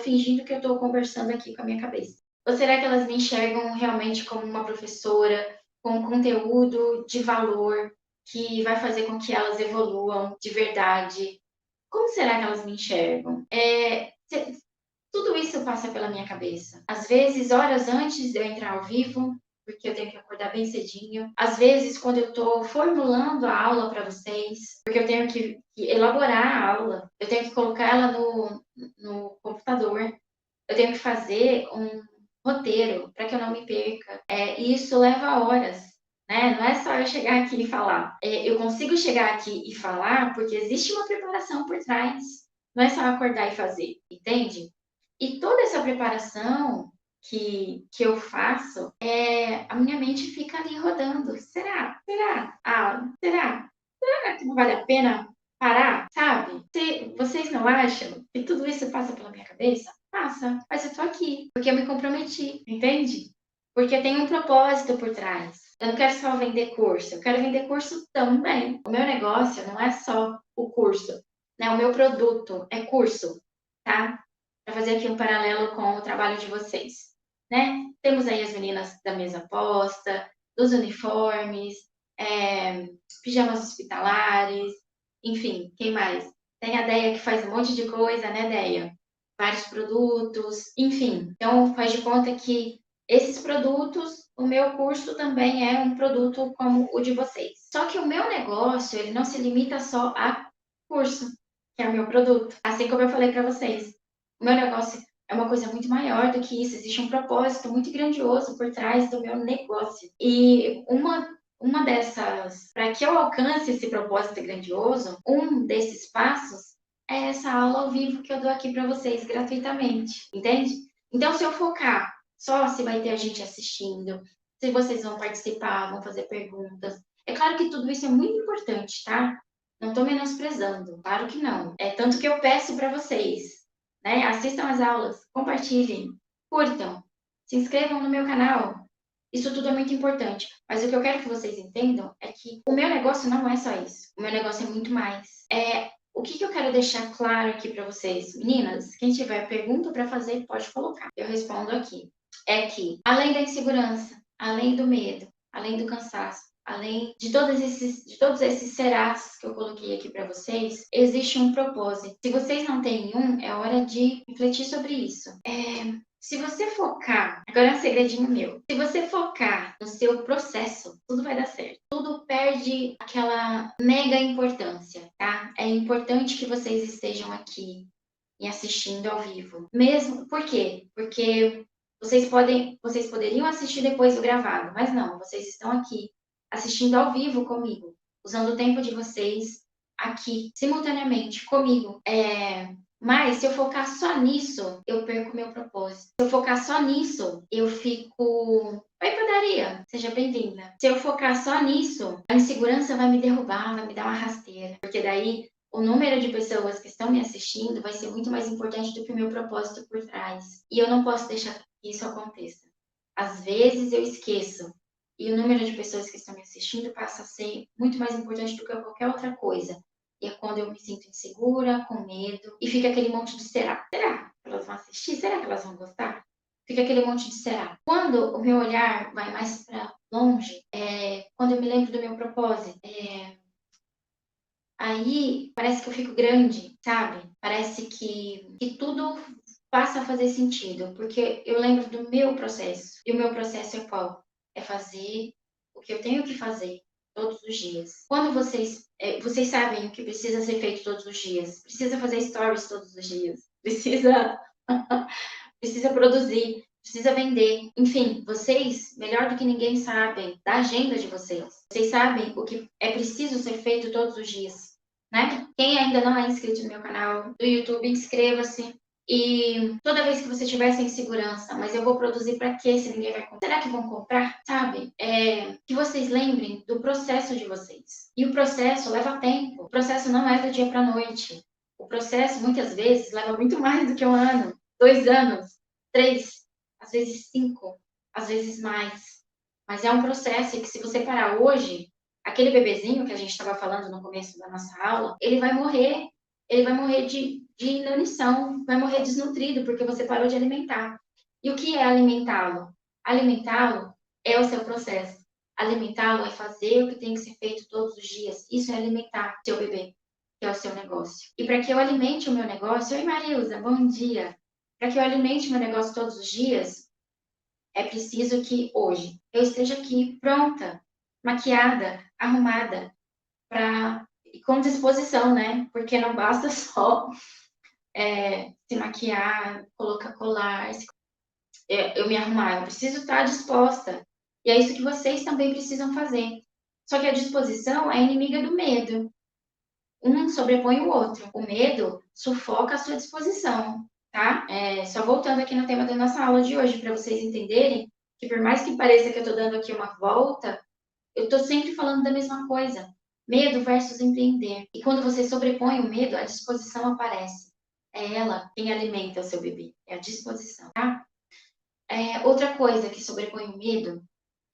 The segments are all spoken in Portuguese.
fingindo que eu estou conversando aqui com a minha cabeça? Ou será que elas me enxergam realmente como uma professora com conteúdo de valor que vai fazer com que elas evoluam de verdade? Como será que elas me enxergam? Tudo isso passa pela minha cabeça. Às vezes, horas antes de eu entrar ao vivo, porque eu tenho que acordar bem cedinho. Às vezes, quando eu estou formulando a aula para vocês, porque eu tenho que elaborar a aula, eu tenho que colocar ela no computador, eu tenho que fazer um roteiro para que eu não me perca. E isso leva horas. Né? Não é só eu chegar aqui e falar. Eu consigo chegar aqui e falar porque existe uma preparação por trás. Não é só acordar e fazer, entende? E toda essa preparação que eu faço, a minha mente fica ali rodando. Será? Será? Ah, será? Será que não vale a pena parar? Sabe? Vocês não acham que tudo isso passa pela minha cabeça? Passa, mas eu tô aqui, porque eu me comprometi, entende? Porque tem um propósito por trás. Eu não quero só vender curso, eu quero vender curso também. O meu negócio não é só o curso, né? O meu produto é curso, tá? Para fazer aqui um paralelo com o trabalho de vocês, né? Temos aí as meninas da mesa posta, dos uniformes, pijamas hospitalares, enfim, quem mais? Tem a Deia que faz um monte de coisa, né, Deia? Vários produtos, enfim. Então, faz de conta que esses produtos, o meu curso também é um produto como o de vocês. Só que o meu negócio, ele não se limita só a curso, que é o meu produto. Assim como eu falei para vocês, o meu negócio é uma coisa muito maior do que isso. Existe um propósito muito grandioso por trás do meu negócio. E uma dessas, para que eu alcance esse propósito grandioso, um desses passos é essa aula ao vivo que eu dou aqui para vocês gratuitamente, entende? Então, se eu focar só se vai ter gente assistindo, se vocês vão participar, vão fazer perguntas. É claro que tudo isso é muito importante, tá? Não estou menosprezando, claro que não. É tanto que eu peço para vocês, né? Assistam as aulas, compartilhem, curtam, se inscrevam no meu canal. Isso tudo é muito importante. Mas o que eu quero que vocês entendam é que o meu negócio não é só isso. O meu negócio é muito mais. O que eu quero deixar claro aqui para vocês, meninas? Quem tiver pergunta para fazer, pode colocar. Eu respondo aqui. É que, além da insegurança, além do medo, além do cansaço, além de todos esses serás que eu coloquei aqui para vocês, existe um propósito. Se vocês não têm um, é hora de refletir sobre isso. Se você focar, agora é um segredinho meu. Se você focar no seu processo, tudo vai dar certo. Tudo perde aquela mega importância, tá? É importante que vocês estejam aqui e assistindo ao vivo. Mesmo, por quê? Porque vocês poderiam assistir depois do gravado, mas não, vocês estão aqui assistindo ao vivo comigo, usando o tempo de vocês aqui simultaneamente comigo. Mas se eu focar só nisso, eu perco meu propósito. Se eu focar só nisso, eu fico. Oi, padaria, seja bem-vinda. Se eu focar só nisso, a insegurança vai me derrubar, vai me dar uma rasteira. Porque daí o número de pessoas que estão me assistindo vai ser muito mais importante do que o meu propósito por trás. E eu não posso deixar que isso aconteça. Às vezes eu esqueço. E o número de pessoas que estão me assistindo passa a ser muito mais importante do que qualquer outra coisa. E é quando eu me sinto insegura, com medo, e fica aquele monte de será. Será que elas vão assistir? Será que elas vão gostar? Fica aquele monte de será. Quando o meu olhar vai mais para longe, quando eu me lembro do meu propósito, aí parece que eu fico grande, sabe? Parece que tudo passa a fazer sentido, porque eu lembro do meu processo. E o meu processo é qual? É fazer o que eu tenho que fazer todos os dias. Quando vocês sabem o que precisa ser feito todos os dias, precisa fazer stories todos os dias, precisa precisa produzir, precisa vender. Enfim, vocês, melhor do que ninguém, sabem da agenda de vocês. Vocês sabem o que é preciso ser feito todos os dias, né? Quem ainda não é inscrito no meu canal do YouTube, inscreva-se. E toda vez que você tiver sem segurança, mas eu vou produzir para quê se ninguém vai comprar? Será que vão comprar? Sabe? Que vocês lembrem do processo de vocês. E o processo leva tempo. O processo não é do dia para a noite. O processo, muitas vezes, leva muito mais do que 1 ano, 2 anos, 3, às vezes 5, às vezes mais. Mas é um processo que, se você parar hoje, aquele bebezinho que a gente estava falando no começo da nossa aula, ele vai morrer. Ele vai morrer de de inanição, vai morrer desnutrido porque você parou de alimentar. E o que é alimentá-lo? Alimentá-lo é o seu processo. Alimentá-lo é fazer o que tem que ser feito todos os dias. Isso é alimentar seu bebê, que é o seu negócio. E para que eu alimente o meu negócio, oi Marilza, bom dia. Para que eu alimente o meu negócio todos os dias, é preciso que hoje eu esteja aqui pronta, maquiada, arrumada, com disposição, né? Porque não basta só se maquiar, colocar colar, eu me arrumar, eu preciso estar disposta. E é isso que vocês também precisam fazer. Só que a disposição é inimiga do medo. Um sobrepõe o outro. O medo sufoca a sua disposição, tá? Só voltando aqui no tema da nossa aula de hoje, para vocês entenderem que por mais que pareça que eu estou dando aqui uma volta, eu estou sempre falando da mesma coisa. Medo versus empreender. E quando você sobrepõe o medo, a disposição aparece. É ela quem alimenta o seu bebê. É a disposição, tá? Outra coisa que sobrepõe o medo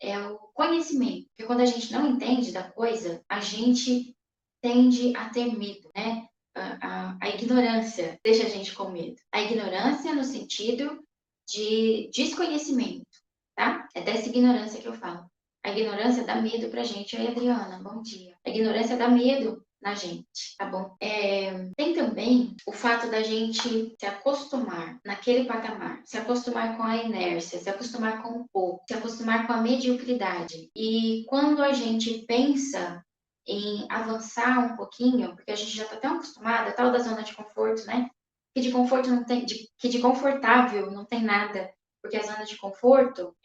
é o conhecimento. Porque quando a gente não entende da coisa, a gente tende a ter medo, né? A ignorância deixa a gente com medo. A ignorância no sentido de desconhecimento, tá? É dessa ignorância que eu falo. A ignorância dá medo pra gente. Oi, Adriana, bom dia. A ignorância dá medo na gente, tá bom? Tem também o fato da gente se acostumar naquele patamar, se acostumar com a inércia, se acostumar com o pouco, se acostumar com a mediocridade. E quando a gente pensa em avançar um pouquinho, porque a gente já está tão acostumada, tal da zona de conforto, né? Que de conforto não tem, que de confortável não tem nada, porque a zona de conforto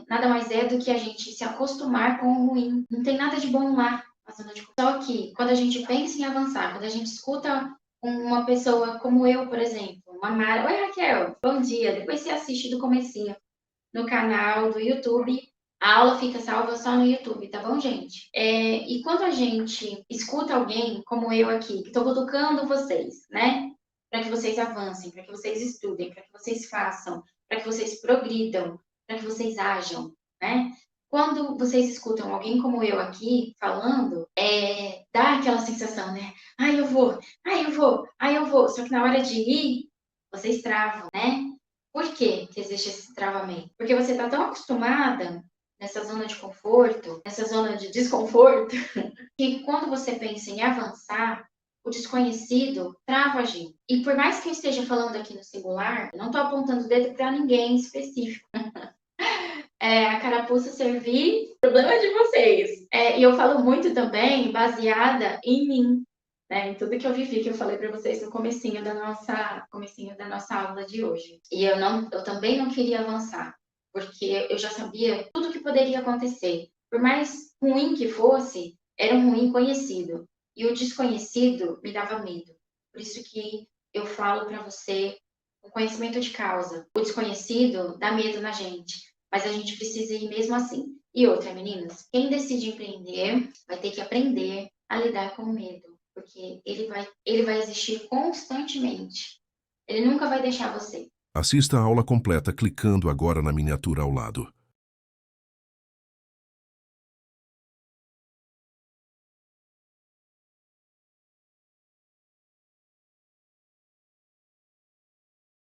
nada mais é do que a gente se acostumar com o ruim. Não tem nada de bom lá na zona de conforto. Só que quando a gente pensa em avançar, quando a gente escuta uma pessoa como eu, por exemplo, uma Mara, oi Raquel, bom dia. Depois você assiste do comecinho no canal do YouTube. A aula fica salva só no YouTube, tá bom, gente? E quando a gente escuta alguém como eu aqui, que estou cutucando vocês, né? Para que vocês avancem, para que vocês estudem, para que vocês façam, para que vocês progridam, para que vocês ajam, né? Quando vocês escutam alguém como eu aqui falando, dá aquela sensação, né? Ai, eu vou, ai, eu vou, ai, eu vou. Só que na hora de ir, vocês travam, né? Por que que existe esse travamento? Porque você está tão acostumada nessa zona de conforto, nessa zona de desconforto, que quando você pensa em avançar, o desconhecido trava a gente. E por mais que eu esteja falando aqui no singular, eu não estou apontando o dedo para ninguém específico. A carapuça servir, problema de vocês. E eu falo muito também baseada em mim, né, em tudo que eu vivi, que eu falei para vocês no comecinho da nossa aula de hoje. E eu também não queria avançar, porque eu já sabia tudo que poderia acontecer. Por mais ruim que fosse, era um ruim conhecido. E o desconhecido me dava medo. Por isso que eu falo para você o conhecimento de causa. O desconhecido dá medo na gente, mas a gente precisa ir mesmo assim. E outra, meninas, quem decide empreender vai ter que aprender a lidar com o medo, porque ele vai existir constantemente. Ele nunca vai deixar você. Assista a aula completa clicando agora na miniatura ao lado.